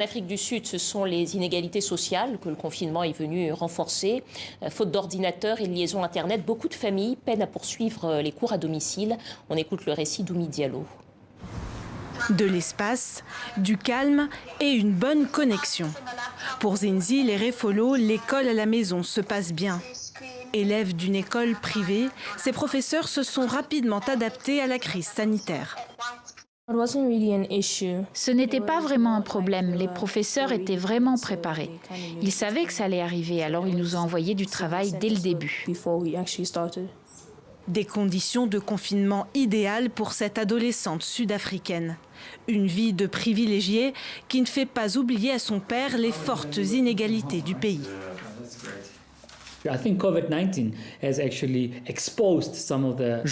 En Afrique du Sud, ce sont les inégalités sociales que le confinement est venu renforcer. Faute d'ordinateur et de liaison Internet, beaucoup de familles peinent à poursuivre les cours à domicile. On écoute le récit d'Oumi Diallo. De l'espace, du calme et une bonne connexion. Pour Zinzi Lerefolo, l'école à la maison se passe bien. Élève d'une école privée, ses professeurs se sont rapidement adaptés à la crise sanitaire. Ce n'était pas vraiment un problème. Les professeurs étaient vraiment préparés. Ils savaient que ça allait arriver, alors ils nous ont envoyé du travail dès le début. Des conditions de confinement idéales pour cette adolescente sud-africaine. Une vie de privilégiée qui ne fait pas oublier à son père les fortes inégalités du pays. Je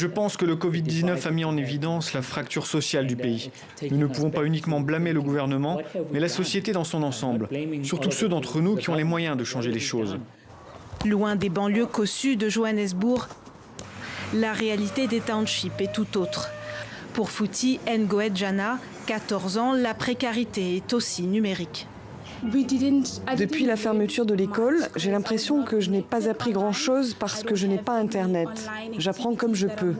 pense que le Covid-19 a mis en évidence la fracture sociale du pays. Nous ne pouvons pas uniquement blâmer le gouvernement, mais la société dans son ensemble, surtout ceux d'entre nous qui ont les moyens de changer les choses. Loin des banlieues cossues de Johannesburg, la réalité des townships est tout autre. Pour Fouti Ngoedjana, 14 ans, la précarité est aussi numérique. Depuis la fermeture de l'école, j'ai l'impression que je n'ai pas appris grand-chose parce que je n'ai pas Internet. J'apprends comme je peux.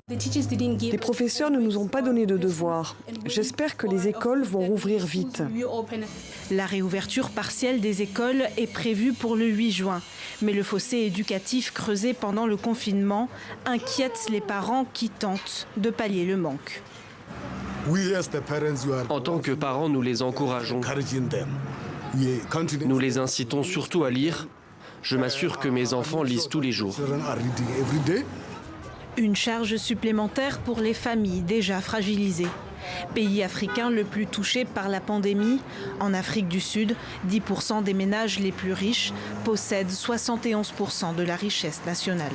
Les professeurs ne nous ont pas donné de devoirs. J'espère que les écoles vont rouvrir vite. La réouverture partielle des écoles est prévue pour le 8 juin. Mais le fossé éducatif creusé pendant le confinement inquiète les parents qui tentent de pallier le manque. En tant que parents, nous les encourageons. Nous les incitons surtout à lire. Je m'assure que mes enfants lisent tous les jours. Une charge supplémentaire pour les familles déjà fragilisées. Pays africain le plus touché par la pandémie, en Afrique du Sud, 10% des ménages les plus riches possèdent 71% de la richesse nationale.